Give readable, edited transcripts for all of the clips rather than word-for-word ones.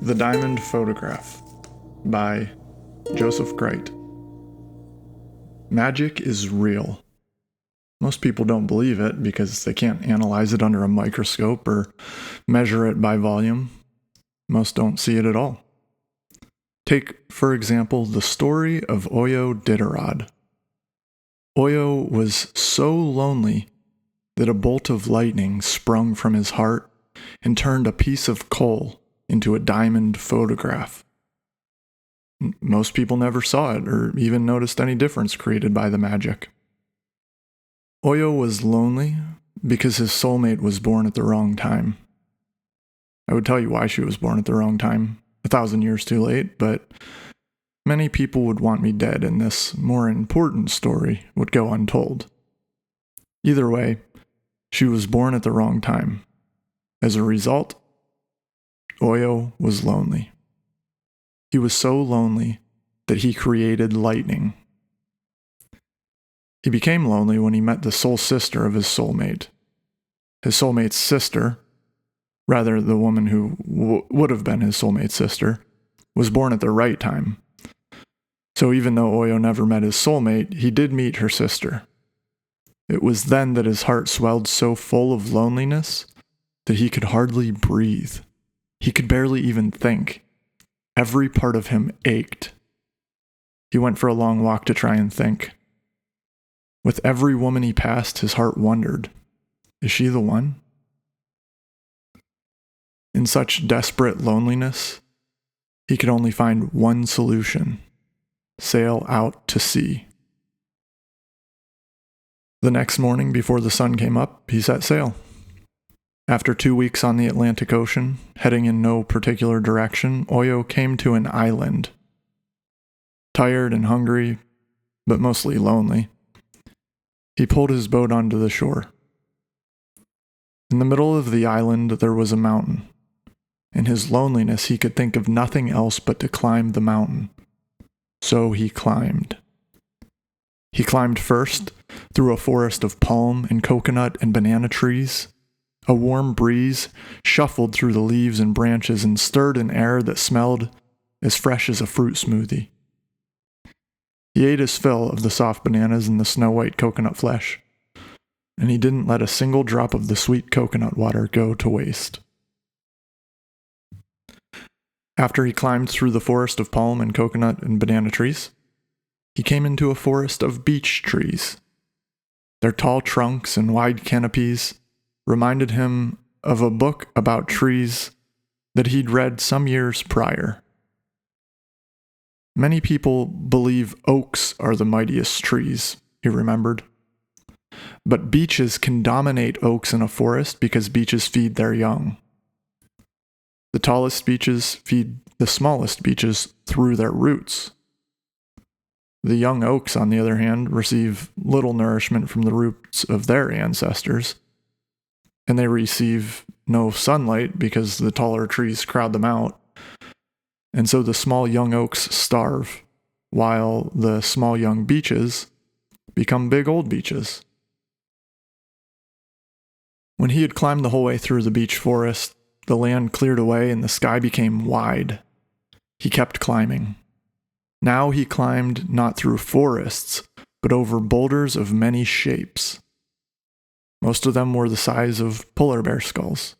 The Diamond Photograph by Joseph Kreydt. Magic is real. Most people don't believe it because they can't analyze it under a microscope or measure it by volume. Most don't see it at all. Take, for example, the story of Oyo Diderot. Oyo was so lonely that a bolt of lightning sprung from his heart and turned a piece of coal into a diamond photograph. Most people never saw it or even noticed any difference created by the magic. Oyo was lonely because his soulmate was born at the wrong time. I would tell you why she was born at the wrong time, 1,000 years too late, but many people would want me dead and this more important story would go untold. Either way, she was born at the wrong time. As a result, Oyo was lonely. He was so lonely that he created lightning. He became lonely when he met the soul sister of his soulmate. His soulmate's sister, rather the woman who would have been his soulmate's sister, was born at the right time. So even though Oyo never met his soulmate, he did meet her sister. It was then that his heart swelled so full of loneliness that he could hardly breathe. He could barely even think. Every part of him ached. He went for a long walk to try and think. With every woman he passed, his heart wondered, is she the one? In such desperate loneliness, he could only find one solution: sail out to sea. The next morning, before the sun came up, he set sail. After 2 weeks on the Atlantic Ocean, heading in no particular direction, Oyo came to an island. Tired and hungry, but mostly lonely, he pulled his boat onto the shore. In the middle of the island, there was a mountain. In his loneliness, he could think of nothing else but to climb the mountain. So he climbed. He climbed first through a forest of palm and coconut and banana trees. A warm breeze shuffled through the leaves and branches and stirred an air that smelled as fresh as a fruit smoothie. He ate his fill of the soft bananas and the snow-white coconut flesh, and he didn't let a single drop of the sweet coconut water go to waste. After he climbed through the forest of palm and coconut and banana trees, he came into a forest of beech trees. Their tall trunks and wide canopies reminded him of a book about trees that he'd read some years prior. Many people believe oaks are the mightiest trees, he remembered. But beeches can dominate oaks in a forest because beeches feed their young. The tallest beeches feed the smallest beeches through their roots. The young oaks, on the other hand, receive little nourishment from the roots of their ancestors, and they receive no sunlight because the taller trees crowd them out. And so the small young oaks starve, while the small young beeches become big old beeches. When he had climbed the whole way through the beech forest, the land cleared away and the sky became wide. He kept climbing. Now he climbed not through forests, but over boulders of many shapes. Most of them were the size of polar bear skulls.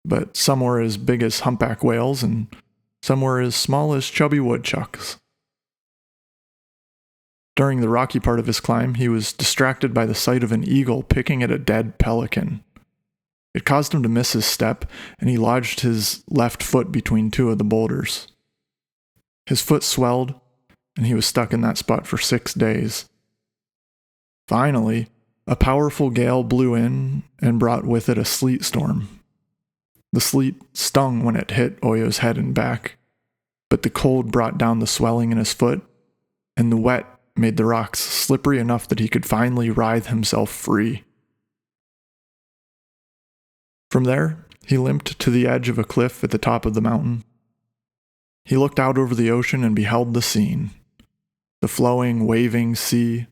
But some were as big as humpback whales, and some were as small as chubby woodchucks. During the rocky part of his climb, he was distracted by the sight of an eagle picking at a dead pelican. It caused him to miss his step, and he lodged his left foot between two of the boulders. His foot swelled, and he was stuck in that spot for 6 days. Finally, a powerful gale blew in and brought with it a sleet storm. The sleet stung when it hit Oyo's head and back, but the cold brought down the swelling in his foot, and the wet made the rocks slippery enough that he could finally writhe himself free. From there, he limped to the edge of a cliff at the top of the mountain. He looked out over the ocean and beheld the scene. The flowing, waving sea,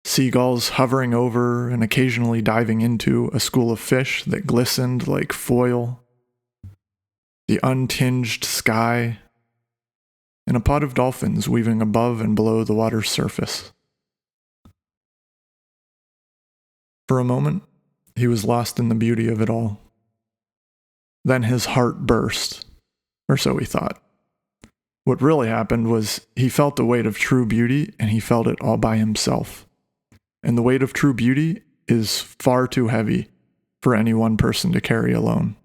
seagulls hovering over and occasionally diving into a school of fish that glistened like foil. the untinged sky, and a pod of dolphins weaving above and below the water's surface. For a moment, he was lost in the beauty of it all. Then his heart burst, or so he thought. What really happened was he felt the weight of true beauty, and he felt it all by himself. And the weight of true beauty is far too heavy for any one person to carry alone.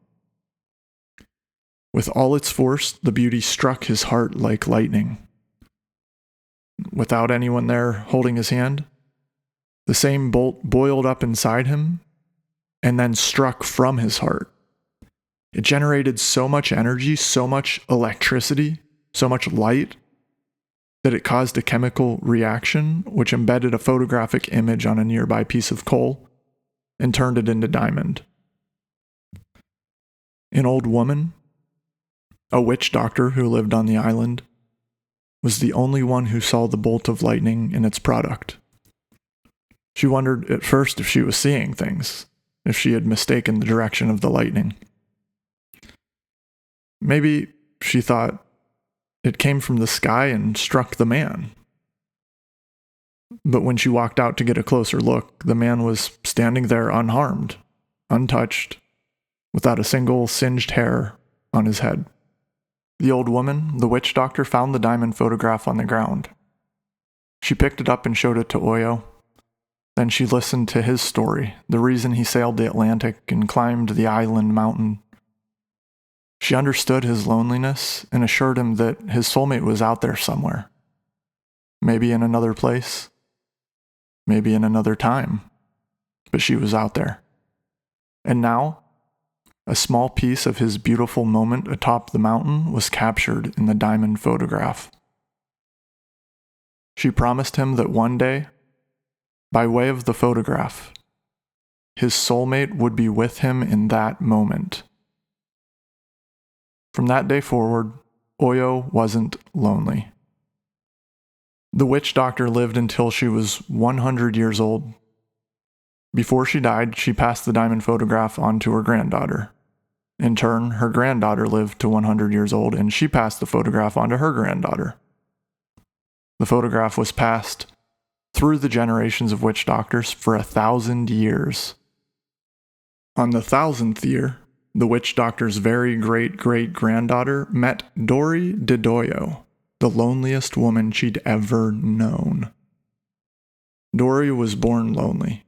With all its force, the beauty struck his heart like lightning. Without anyone there holding his hand, the same bolt boiled up inside him and then struck from his heart. It generated so much energy, so much electricity, so much light, that it caused a chemical reaction which embedded a photographic image on a nearby piece of coal and turned it into diamond. An old woman, a witch doctor who lived on the island, was the only one who saw the bolt of lightning in its product. She wondered at first if she was seeing things, if she had mistaken the direction of the lightning. Maybe, she thought, it came from the sky and struck the man. But when she walked out to get a closer look, the man was standing there unharmed, untouched, without a single singed hair on his head. The old woman, the witch doctor, found the diamond photograph on the ground. She picked it up and showed it to Oyo. Then she listened to his story, the reason he sailed the Atlantic and climbed the island mountain. She understood his loneliness and assured him that his soulmate was out there somewhere. Maybe in another place, maybe in another time, but she was out there. And now, a small piece of his beautiful moment atop the mountain was captured in the diamond photograph. She promised him that one day, by way of the photograph, his soulmate would be with him in that moment. From that day forward, Oyo wasn't lonely. The witch doctor lived until she was 100 years old. Before she died, she passed the diamond photograph on to her granddaughter. In turn, her granddaughter lived to 100 years old, and she passed the photograph on to her granddaughter. The photograph was passed through the generations of witch doctors for 1,000 years. On the 1,000th year, the witch doctor's very great-great-granddaughter met Dory Didoyo, the loneliest woman she'd ever known. Dory was born lonely.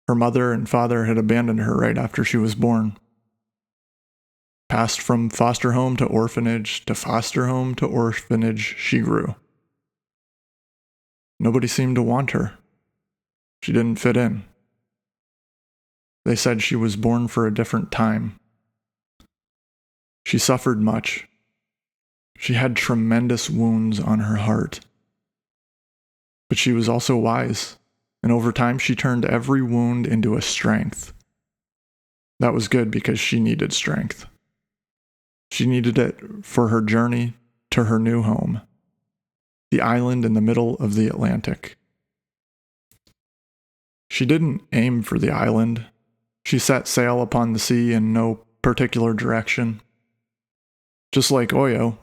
Her mother and father had abandoned her right after she was born. Passed from foster home to orphanage to foster home to orphanage, she grew. Nobody seemed to want her. She didn't fit in. They said she was born for a different time. She suffered much. She had tremendous wounds on her heart. But she was also wise, and over time she turned every wound into a strength. That was good because she needed strength. She needed it for her journey to her new home, the island in the middle of the Atlantic. She didn't aim for the island. She set sail upon the sea in no particular direction. Just like Oyo,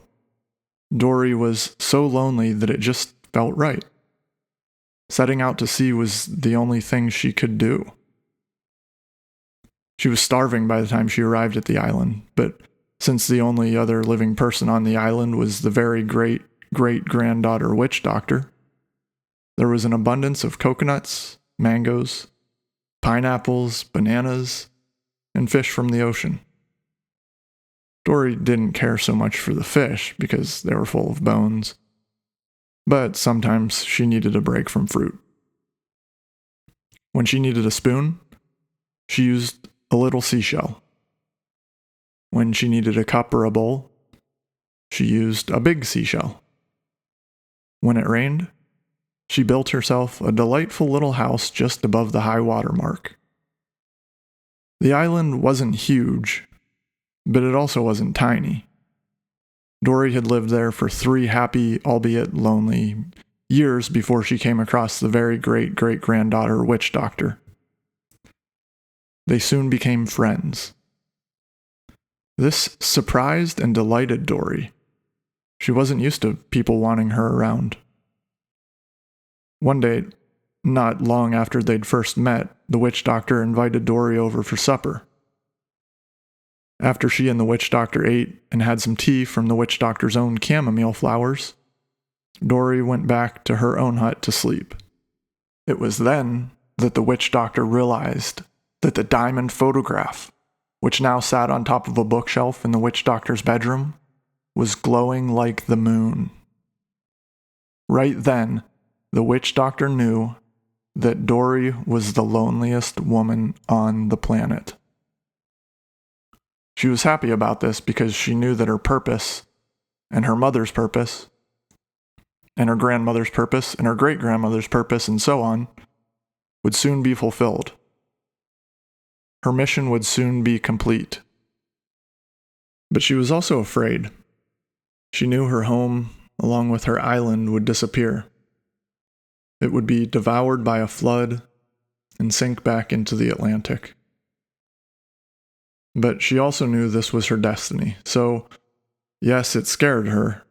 Dory was so lonely that it just felt right. Setting out to sea was the only thing she could do. She was starving by the time she arrived at the island, but since the only other living person on the island was the very great-great-granddaughter witch doctor, there was an abundance of coconuts, mangoes, pineapples, bananas, and fish from the ocean. Dory didn't care so much for the fish because they were full of bones, but sometimes she needed a break from fruit. When she needed a spoon, she used a little seashell. When she needed a cup or a bowl, she used a big seashell. When it rained, she built herself a delightful little house just above the high water mark. The island wasn't huge, but it also wasn't tiny. Dory had lived there for 3 happy, albeit lonely, years before she came across the very great-great-granddaughter witch doctor. They soon became friends. This surprised and delighted Dory. She wasn't used to people wanting her around. One day, not long after they'd first met, the witch doctor invited Dory over for supper. After she and the witch doctor ate and had some tea from the witch doctor's own chamomile flowers, Dory went back to her own hut to sleep. It was then that the witch doctor realized that the diamond photograph, which now sat on top of a bookshelf in the witch doctor's bedroom, was glowing like the moon. Right then, the witch doctor knew that Dory was the loneliest woman on the planet. She was happy about this because she knew that her purpose, and her mother's purpose, and her grandmother's purpose, and her great-grandmother's purpose, and so on, would soon be fulfilled. Her mission would soon be complete. But she was also afraid. She knew her home, along with her island, would disappear. It would be devoured by a flood and sink back into the Atlantic. But she also knew this was her destiny, so yes, it scared her,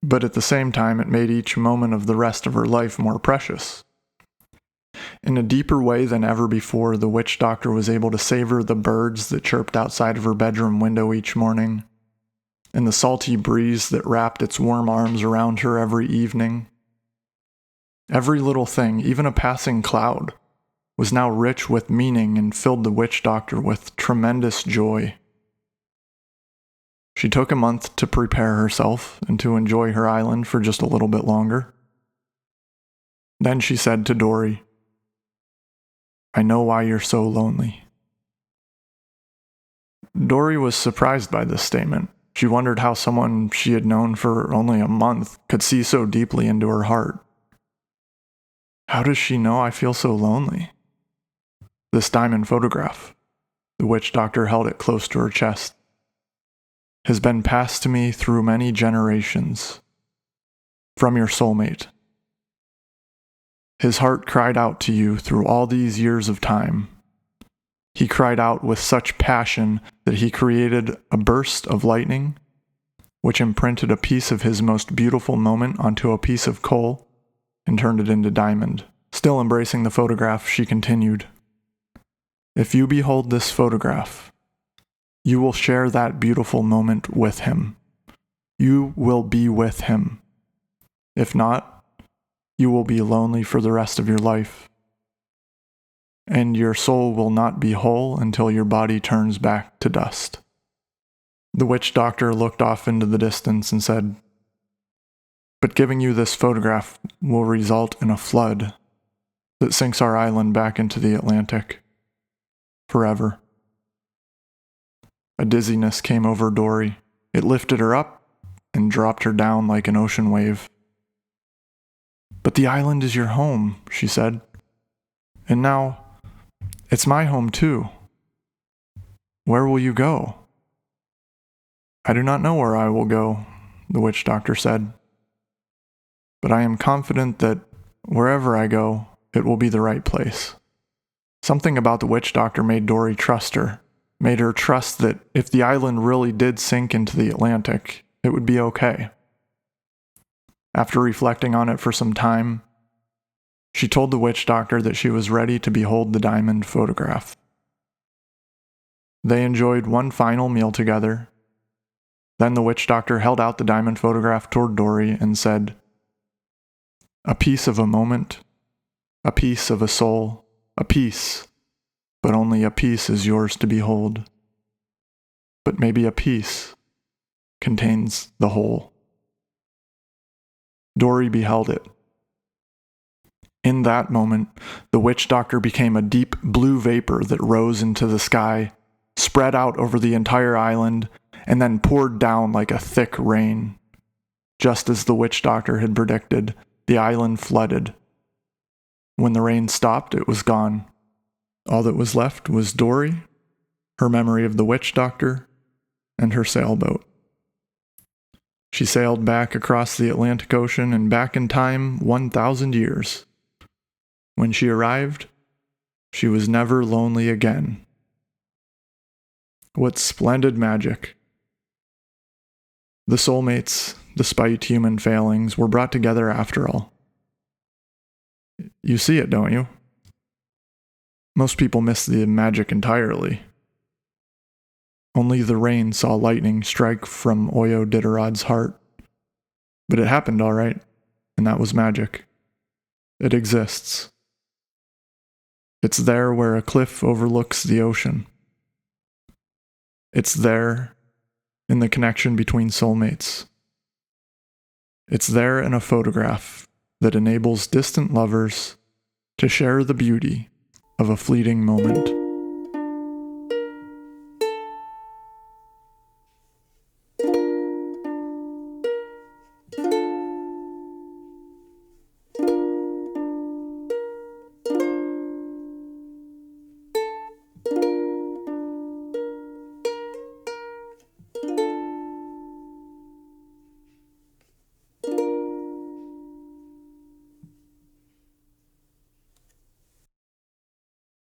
but at the same time it made each moment of the rest of her life more precious. In a deeper way than ever before, the witch doctor was able to savor the birds that chirped outside of her bedroom window each morning, and the salty breeze that wrapped its warm arms around her every evening. Every little thing, even a passing cloud, was now rich with meaning and filled the witch doctor with tremendous joy. She took a month to prepare herself and to enjoy her island for just a little bit longer. Then she said to Dory, "I know why you're so lonely." Dory was surprised by this statement. She wondered how someone she had known for only a month could see so deeply into her heart. How does she know I feel so lonely? This diamond photograph, the witch doctor held it close to her chest, has been passed to me through many generations, from your soulmate. His heart cried out to you through all these years of time. He cried out with such passion that he created a burst of lightning, which imprinted a piece of his most beautiful moment onto a piece of coal and turned it into diamond. Still embracing the photograph, she continued, "If you behold this photograph, you will share that beautiful moment with him. You will be with him. If not, you will be lonely for the rest of your life. And your soul will not be whole until your body turns back to dust." The witch doctor looked off into the distance and said, "But giving you this photograph will result in a flood that sinks our island back into the Atlantic. Forever." A dizziness came over Dory. It lifted her up and dropped her down like an ocean wave. "But the island is your home," she said. "And now, it's my home too. Where will you go?" "I do not know where I will go," the witch doctor said. "But I am confident that wherever I go, it will be the right place." Something about the witch doctor made Dory trust her, made her trust that if the island really did sink into the Atlantic, it would be okay. After reflecting on it for some time, she told the witch doctor that she was ready to behold the diamond photograph. They enjoyed one final meal together. Then the witch doctor held out the diamond photograph toward Dory and said, "A piece of a moment, a piece of a soul, a piece, but only a piece is yours to behold. But maybe a piece contains the whole." Dory beheld it. In that moment, the witch doctor became a deep blue vapor that rose into the sky, spread out over the entire island, and then poured down like a thick rain. Just as the witch doctor had predicted, the island flooded. When the rain stopped, it was gone. All that was left was Dory, her memory of the witch doctor, and her sailboat. She sailed back across the Atlantic Ocean and back in time 1,000 years. When she arrived, she was never lonely again. What splendid magic! The soulmates, despite human failings, were brought together after all. You see it, don't you? Most people miss the magic entirely. Only the rain saw lightning strike from Oyo Diderod's heart. But it happened all right, and that was magic. It exists. It's there where a cliff overlooks the ocean. It's there in the connection between soulmates. It's there in a photograph that enables distant lovers to share the beauty of a fleeting moment.